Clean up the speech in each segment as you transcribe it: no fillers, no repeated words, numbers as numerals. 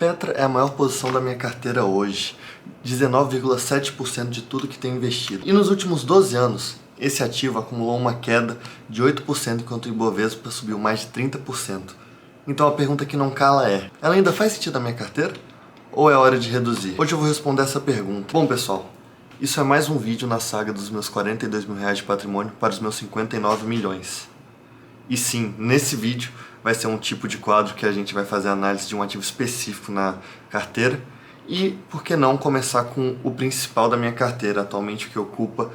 Petra é a maior posição da minha carteira hoje, 19,7% de tudo que tenho investido. E nos últimos 12 anos, esse ativo acumulou uma queda de 8%, enquanto o Ibovespa subiu mais de 30%. Então a pergunta que não cala é: ela ainda faz sentido na minha carteira? Ou é hora de reduzir? Hoje eu vou responder essa pergunta. Bom, pessoal, isso é mais um vídeo na saga dos meus 42 mil reais de patrimônio para os meus 59 milhões. E sim, nesse vídeo vai ser um tipo de quadro que a gente vai fazer análise de um ativo específico na carteira. E por que não começar com o principal da minha carteira, atualmente que ocupa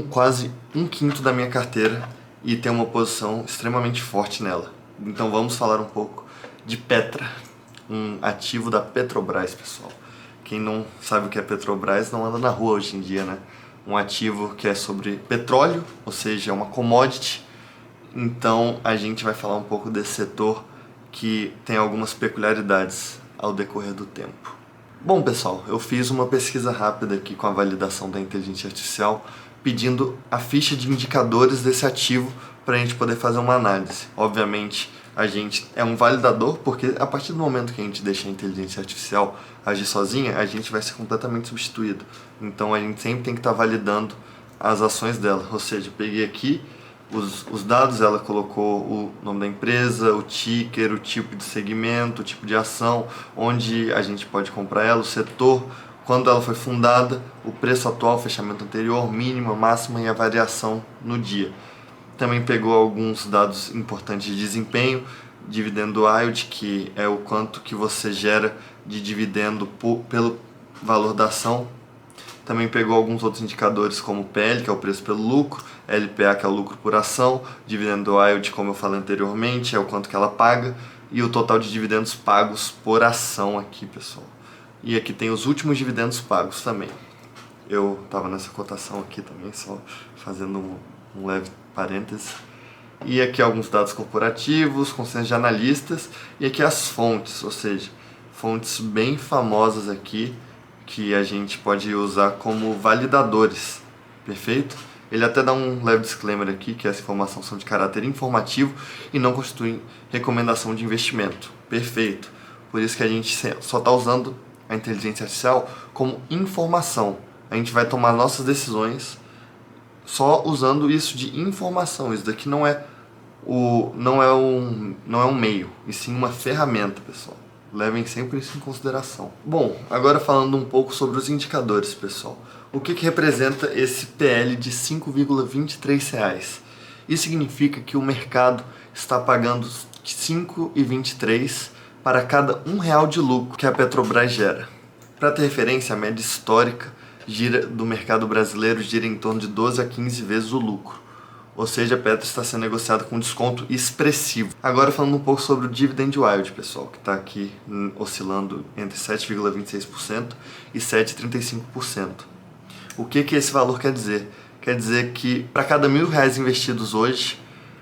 quase um quinto da minha carteira e tem uma posição extremamente forte nela. Então vamos falar um pouco de Petra, um ativo da Petrobras, pessoal. Quem não sabe o que é Petrobras não anda na rua hoje em dia, né? Um ativo que é sobre petróleo, ou seja, é uma commodity. Então a gente vai falar um pouco desse setor que tem algumas peculiaridades ao decorrer do tempo. Bom, pessoal, eu fiz uma pesquisa rápida aqui com a validação da inteligência artificial, pedindo a ficha de indicadores desse ativo para a gente poder fazer uma análise. Obviamente, a gente é um validador, porque a partir do momento que a gente deixa a inteligência artificial agir sozinha, a gente vai ser completamente substituído. Então a gente sempre tem que estar validando as ações dela. Ou seja, eu peguei aqui os dados, ela colocou o nome da empresa, o ticker, o tipo de segmento, o tipo de ação, onde a gente pode comprar ela, o setor, quando ela foi fundada, o preço atual, o fechamento anterior, mínima, máxima e a variação no dia. Também pegou alguns dados importantes de desempenho, dividendo yield, que é o quanto que você gera de dividendo pelo valor da ação. Também pegou alguns outros indicadores como PL, que é o preço pelo lucro, LPA, que é o lucro por ação, dividendo yield, como eu falei anteriormente, é o quanto que ela paga, e o total de dividendos pagos por ação aqui, pessoal. E aqui tem os últimos dividendos pagos também. Eu estava nessa cotação aqui também, só fazendo um leve parêntese. E aqui alguns dados corporativos, consenso de analistas, e aqui as fontes, ou seja, fontes bem famosas aqui, que a gente pode usar como validadores, perfeito? Ele até dá um leve disclaimer aqui, que essa informação são de caráter informativo e não constituem recomendação de investimento, perfeito? Por isso que a gente só está usando a inteligência artificial como informação. A gente vai tomar nossas decisões só usando isso de informação. Isso daqui não é um meio, e sim uma ferramenta, pessoal. Levem sempre isso em consideração. Bom, agora falando um pouco sobre os indicadores, pessoal. O que representa esse PL de R$ 5,23? Isso significa que o mercado está pagando R$ 5,23 para cada R$ 1 de lucro que a Petrobras gera. Para ter referência, a média histórica do mercado brasileiro gira em torno de 12 a 15 vezes o lucro. Ou seja, a Petra está sendo negociada com desconto expressivo. Agora falando um pouco sobre o dividend yield, pessoal, que está aqui oscilando entre 7,26% e 7,35%. O que esse valor quer dizer? Quer dizer que para cada R$ 1.000 investidos hoje,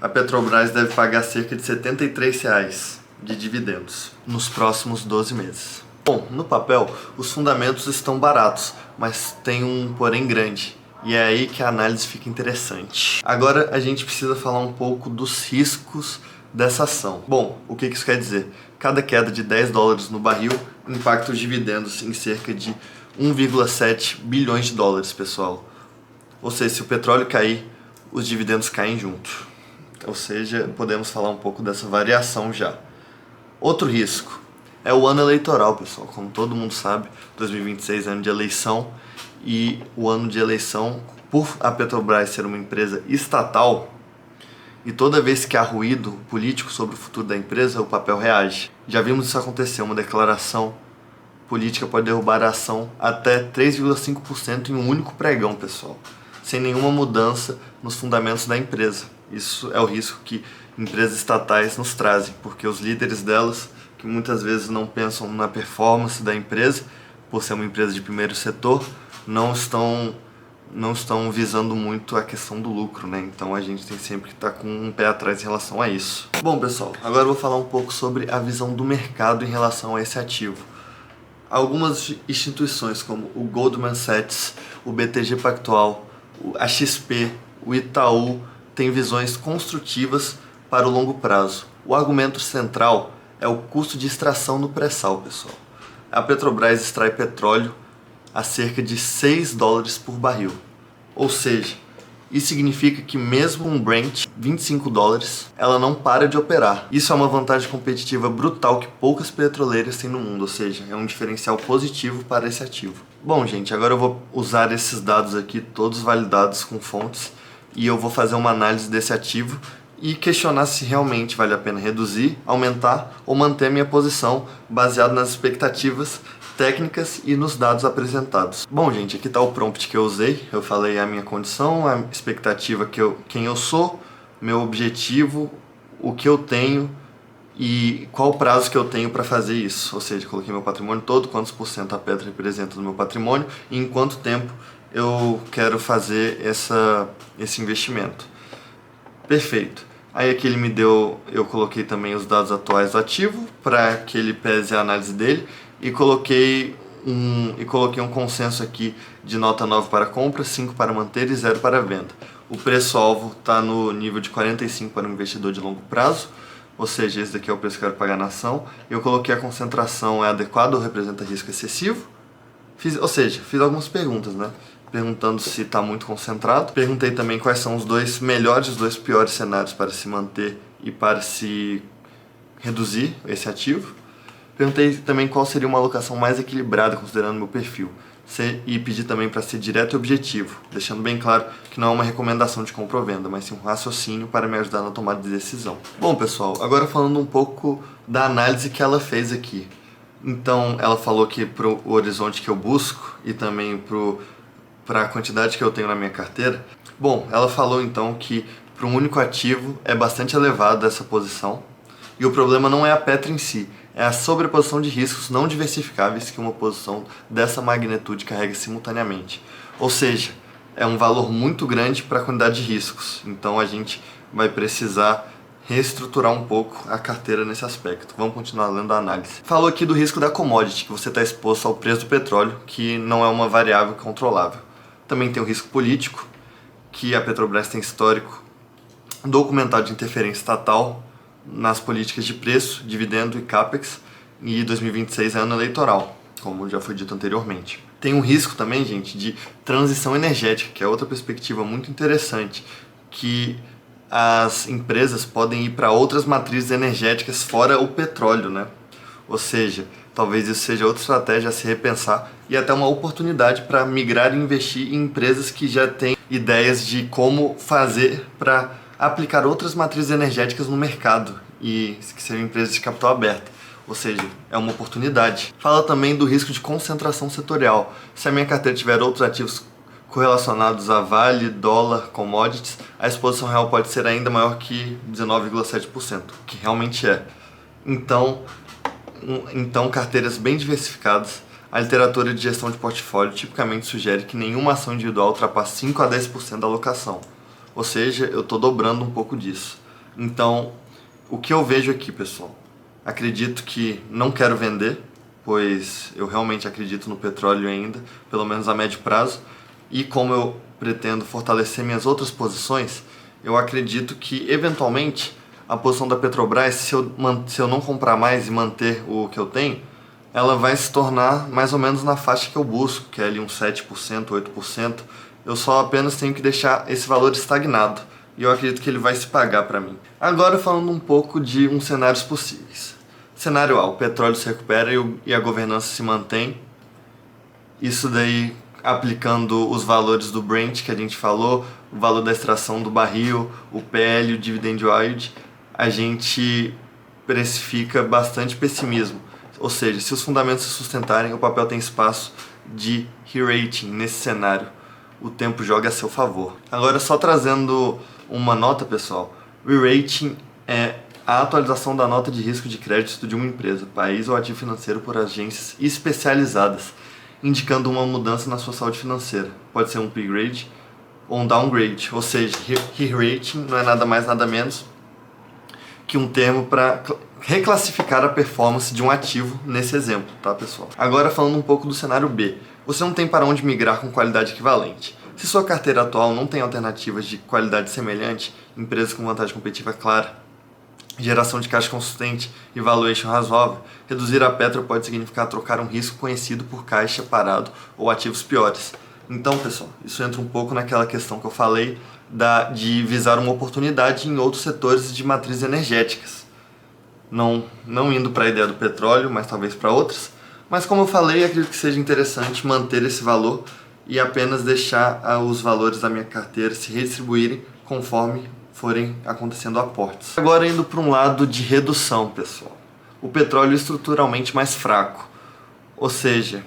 a Petrobras deve pagar cerca de R$ 73 de dividendos nos próximos 12 meses. Bom, no papel, os fundamentos estão baratos, mas tem um porém grande. E é aí que a análise fica interessante. Agora a gente precisa falar um pouco dos riscos dessa ação. Bom, o que isso quer dizer? Cada queda de $10 no barril impacta os dividendos em cerca de 1,7 bilhões de dólares, pessoal. Ou seja, se o petróleo cair, os dividendos caem junto. Ou seja, podemos falar um pouco dessa variação já. Outro risco é o ano eleitoral, pessoal. Como todo mundo sabe, 2026 é ano de eleição. E o ano de eleição, por a Petrobras ser uma empresa estatal, e toda vez que há ruído político sobre o futuro da empresa, o papel reage. Já vimos isso acontecer, uma declaração política pode derrubar a ação até 3,5% em um único pregão, pessoal, sem nenhuma mudança nos fundamentos da empresa. Isso é o risco que empresas estatais nos trazem, porque os líderes delas, que muitas vezes não pensam na performance da empresa, por ser uma empresa de primeiro setor, não estão visando muito a questão do lucro, né? Então a gente tem sempre que estar com um pé atrás em relação a isso. Bom, pessoal, agora eu vou falar um pouco sobre a visão do mercado em relação a esse ativo. Algumas instituições como o Goldman Sachs, o BTG Pactual, a XP, o Itaú têm visões construtivas para o longo prazo. O argumento central é o custo de extração no pré-sal, pessoal. A Petrobras extrai petróleo a cerca de 6 dólares por barril. Ou seja, isso significa que mesmo um Brent 25 dólares, ela não para de operar. Isso é uma vantagem competitiva brutal que poucas petroleiras têm no mundo, ou seja, é um diferencial positivo para esse ativo. Bom, gente, agora eu vou usar esses dados aqui, todos validados com fontes, e eu vou fazer uma análise desse ativo e questionar se realmente vale a pena reduzir, aumentar ou manter a minha posição baseado nas expectativas técnicas e nos dados apresentados. Bom, gente, aqui está o prompt que eu usei. Eu falei a minha condição, a expectativa, quem eu sou, meu objetivo, o que eu tenho e qual o prazo que eu tenho para fazer isso. Ou seja, coloquei meu patrimônio todo, quantos por cento a Petro representa do meu patrimônio e em quanto tempo eu quero fazer esse investimento. Perfeito. Aí aqui ele me deu, eu coloquei também os dados atuais do ativo para que ele pese a análise dele e coloquei um consenso aqui de nota 9 para compra, 5 para manter e 0 para venda. O preço-alvo está no nível de 45 para um investidor de longo prazo, ou seja, esse daqui é o preço que eu quero pagar na ação. Eu coloquei a concentração é adequada ou representa risco excessivo. Fiz algumas perguntas, né? Perguntando se está muito concentrado. Perguntei também quais são os dois melhores e os dois piores cenários para se manter e para se reduzir esse ativo. Perguntei também qual seria uma alocação mais equilibrada considerando meu perfil. E pedi também para ser direto e objetivo, deixando bem claro que não é uma recomendação de compra ou venda, mas sim um raciocínio para me ajudar na tomada de decisão. Bom, pessoal, agora falando um pouco da análise que ela fez aqui. Então, ela falou que para o horizonte que eu busco e também para a quantidade que eu tenho na minha carteira. Bom, ela falou então que para um único ativo é bastante elevada essa posição e o problema não é a Petro em si, é a sobreposição de riscos não diversificáveis que uma posição dessa magnitude carrega simultaneamente. Ou seja, é um valor muito grande para a quantidade de riscos, então a gente vai precisar reestruturar um pouco a carteira nesse aspecto. Vamos continuar lendo a análise. Falou aqui do risco da commodity, que você está exposto ao preço do petróleo, que não é uma variável controlável. Também tem o risco político, que a Petrobras tem histórico documentado de interferência estatal nas políticas de preço, dividendo e capex, e 2026 é ano eleitoral, como já foi dito anteriormente. Tem um risco também, gente, de transição energética, que é outra perspectiva muito interessante, que as empresas podem ir para outras matrizes energéticas fora o petróleo, né? Ou seja, talvez isso seja outra estratégia a se repensar e até uma oportunidade para migrar e investir em empresas que já têm ideias de como fazer para aplicar outras matrizes energéticas no mercado e que sejam empresas de capital aberto. Ou seja, é uma oportunidade. Fala também do risco de concentração setorial. Se a minha carteira tiver outros ativos correlacionados a Vale, dólar, commodities, a exposição real pode ser ainda maior que 19,7%, que realmente é. Então, carteiras bem diversificadas. A literatura de gestão de portfólio tipicamente sugere que nenhuma ação individual ultrapasse 5 a 10% da alocação. Ou seja, eu estou dobrando um pouco disso. Então, o que eu vejo aqui, pessoal? Acredito que não quero vender, pois eu realmente acredito no petróleo ainda, pelo menos a médio prazo. E como eu pretendo fortalecer minhas outras posições, eu acredito que, eventualmente, a posição da Petrobras, se eu não comprar mais e manter o que eu tenho, ela vai se tornar mais ou menos na faixa que eu busco, que é ali uns 7%, 8%. Eu só apenas tenho que deixar esse valor estagnado. E eu acredito que ele vai se pagar para mim. Agora falando um pouco de uns cenários possíveis. Cenário A, o petróleo se recupera e a governança se mantém. Isso daí aplicando os valores do Brent que a gente falou, o valor da extração do barril, o PL, o dividend yield, a gente precifica bastante pessimismo. Ou seja, se os fundamentos se sustentarem, o papel tem espaço de re-rating nesse cenário. O tempo joga a seu favor. Agora, só trazendo uma nota, pessoal. Re-rating é a atualização da nota de risco de crédito de uma empresa, país ou ativo financeiro por agências especializadas, indicando uma mudança na sua saúde financeira. Pode ser um upgrade ou um downgrade, ou seja, re-rating não é nada mais nada menos que um termo para reclassificar a performance de um ativo nesse exemplo, tá, pessoal? Agora falando um pouco do cenário B. Você não tem para onde migrar com qualidade equivalente. Se sua carteira atual não tem alternativas de qualidade semelhante, empresas com vantagem competitiva clara, geração de caixa consistente e valuation razoável, reduzir a Petro pode significar trocar um risco conhecido por caixa parado ou ativos piores. Então, pessoal, isso entra um pouco naquela questão que eu falei de visar uma oportunidade em outros setores de matrizes energéticas. Não indo para a ideia do petróleo, mas talvez para outras. Mas como eu falei, acredito que seja interessante manter esse valor e apenas deixar os valores da minha carteira se redistribuírem conforme forem acontecendo aportes. Agora indo para um lado de redução, pessoal. O petróleo é estruturalmente mais fraco. Ou seja,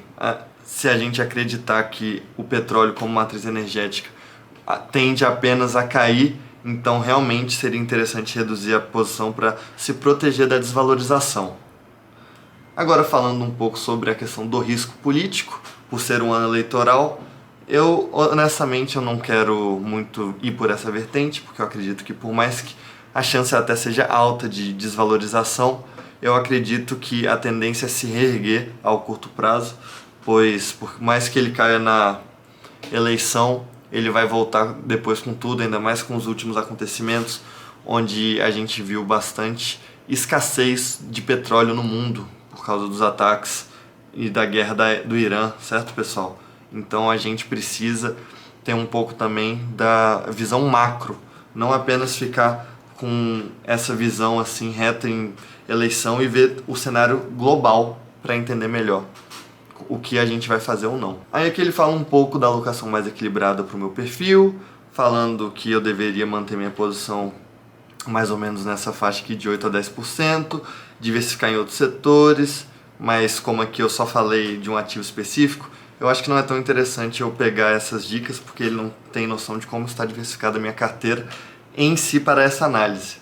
se a gente acreditar que o petróleo como matriz energética tende apenas a cair, então realmente seria interessante reduzir a posição para se proteger da desvalorização. Agora falando um pouco sobre a questão do risco político, por ser um ano eleitoral, honestamente eu não quero muito ir por essa vertente, porque eu acredito que por mais que a chance até seja alta de desvalorização, eu acredito que a tendência é se reerguer ao curto prazo, pois por mais que ele caia na eleição, ele vai voltar depois com tudo, ainda mais com os últimos acontecimentos, onde a gente viu bastante escassez de petróleo no mundo por causa dos ataques e da guerra do Irã, certo, pessoal? Então a gente precisa ter um pouco também da visão macro, não apenas ficar com essa visão assim reta em eleição e ver o cenário global para entender melhor o que a gente vai fazer ou não. Aí aqui ele fala um pouco da alocação mais equilibrada para o meu perfil, falando que eu deveria manter minha posição mais ou menos nessa faixa aqui de 8 a 10%, diversificar em outros setores, mas como aqui eu só falei de um ativo específico, eu acho que não é tão interessante eu pegar essas dicas, porque ele não tem noção de como está diversificada a minha carteira em si para essa análise.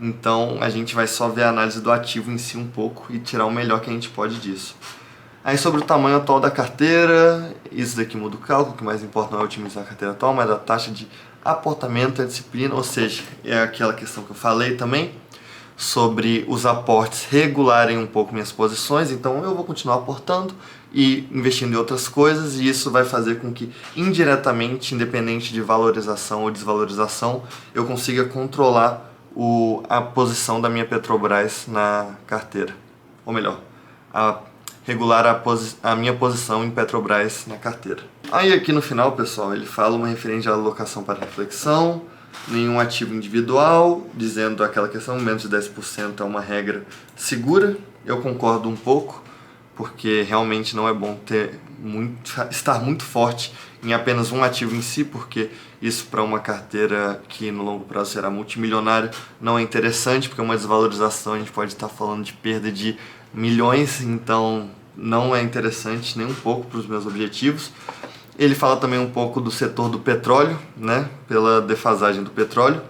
Então a gente vai só ver a análise do ativo em si um pouco e tirar o melhor que a gente pode disso. Aí sobre o tamanho atual da carteira, isso daqui muda o cálculo, o que mais importa não é otimizar a carteira atual, mas a taxa de aportamento, a disciplina, ou seja, é aquela questão que eu falei também, sobre os aportes regularem um pouco minhas posições, então eu vou continuar aportando e investindo em outras coisas, e isso vai fazer com que indiretamente, independente de valorização ou desvalorização, eu consiga controlar a posição da minha Petrobras na carteira, ou melhor, regular a minha posição em Petrobras na carteira. Aí aqui no final, pessoal, ele fala uma referente à alocação para reflexão, nenhum ativo individual, dizendo aquela questão, menos de 10% é uma regra segura. Eu concordo um pouco, porque realmente não é bom estar muito forte em apenas um ativo em si, porque isso para uma carteira que no longo prazo será multimilionária não é interessante, porque uma desvalorização a gente pode estar falando de perda de milhões, então não é interessante nem um pouco para os meus objetivos. Ele fala também um pouco do setor do petróleo, né, pela defasagem do petróleo.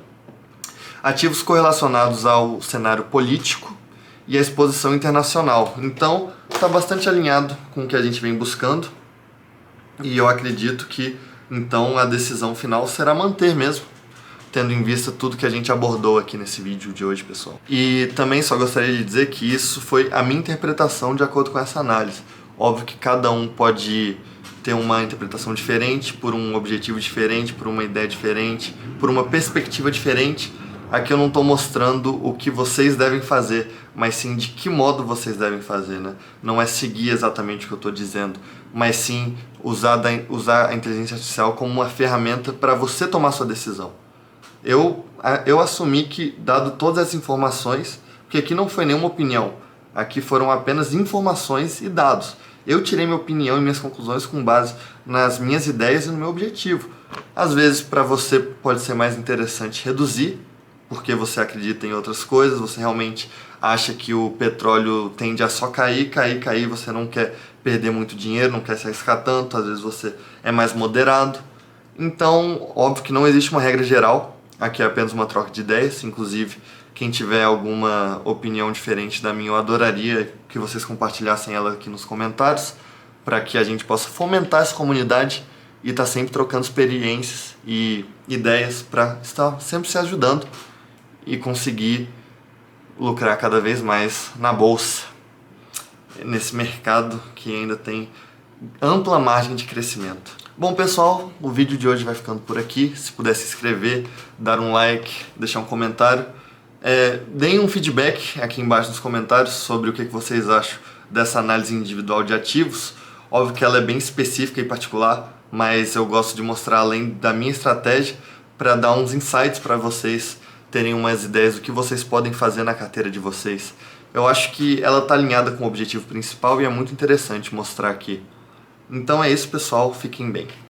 Ativos correlacionados ao cenário político e à exposição internacional. Então, está bastante alinhado com o que a gente vem buscando. E eu acredito que, então, a decisão final será manter mesmo, tendo em vista tudo que a gente abordou aqui nesse vídeo de hoje, pessoal. E também só gostaria de dizer que isso foi a minha interpretação de acordo com essa análise. Óbvio que cada um pode ter uma interpretação diferente, por um objetivo diferente, por uma ideia diferente, por uma perspectiva diferente. Aqui eu não estou mostrando o que vocês devem fazer, mas sim de que modo vocês devem fazer, né? Não é seguir exatamente o que eu estou dizendo, mas sim usar a inteligência artificial como uma ferramenta para você tomar sua decisão. Eu assumi que, dado todas as informações, porque aqui não foi nenhuma opinião, aqui foram apenas informações e dados. Eu tirei minha opinião e minhas conclusões com base nas minhas ideias e no meu objetivo. Às vezes, para você pode ser mais interessante reduzir, porque você acredita em outras coisas, você realmente acha que o petróleo tende a só cair, você não quer perder muito dinheiro, não quer se arriscar tanto, às vezes você é mais moderado. Então, óbvio que não existe uma regra geral, aqui é apenas uma troca de ideias, inclusive quem tiver alguma opinião diferente da minha, eu adoraria que vocês compartilhassem ela aqui nos comentários, para que a gente possa fomentar essa comunidade e estar sempre trocando experiências e ideias para estar sempre se ajudando e conseguir lucrar cada vez mais na bolsa, nesse mercado que ainda tem ampla margem de crescimento. Bom, pessoal, o vídeo de hoje vai ficando por aqui. Se puder se inscrever, dar um like, deixar um comentário, Deem um feedback aqui embaixo nos comentários sobre o que vocês acham dessa análise individual de ativos. Óbvio que ela é bem específica e particular, mas eu gosto de mostrar além da minha estratégia para dar uns insights para vocês terem umas ideias do que vocês podem fazer na carteira de vocês. Eu acho que ela está alinhada com o objetivo principal e é muito interessante mostrar aqui. Então é isso, pessoal. Fiquem bem.